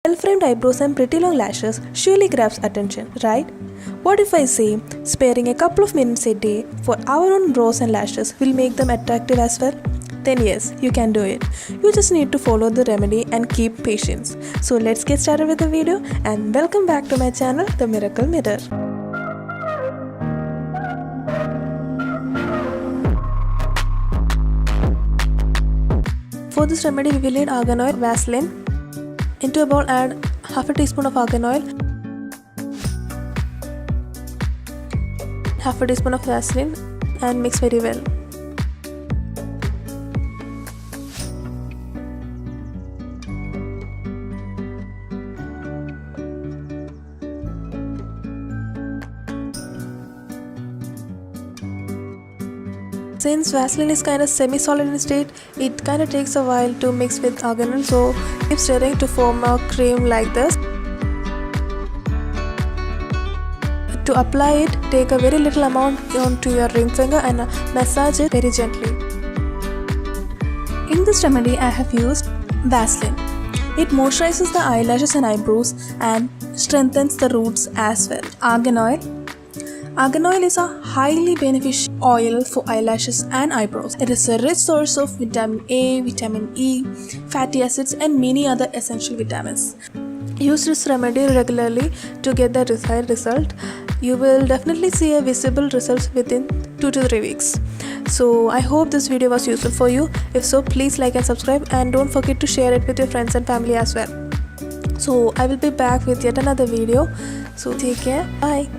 Well-framed eyebrows and pretty long lashes surely grabs attention, right? What if I say sparing a couple of minutes a day for our own brows and lashes will make them attractive as well? Then yes, you can do it. You just need to follow the remedy and keep patience. So let's get started with the video and welcome back to my channel, The Miracle Mirror. For this remedy we will need argan oil, Vaseline. Into a bowl add half a teaspoon of argan oil, half a teaspoon of Vaseline and mix very well. Since Vaseline is kind of semi-solid in state, it kind of takes a while to mix with argan oil, so keep stirring to form a cream like this. To apply it, take a very little amount onto your ring finger and massage it very gently. In this remedy, I have used Vaseline. It moisturizes the eyelashes and eyebrows and strengthens the roots as well. Argan oil. Argan oil is a highly beneficial oil for eyelashes and eyebrows. It is a rich source of vitamin A, vitamin E, fatty acids and many other essential vitamins. Use this remedy regularly to get the desired result. You will definitely see a visible result within 2 to 3 weeks. So I hope this video was useful for you. If so, please like and subscribe and don't forget to share it with your friends and family as well. So I will be back with yet another video. So take care. Bye.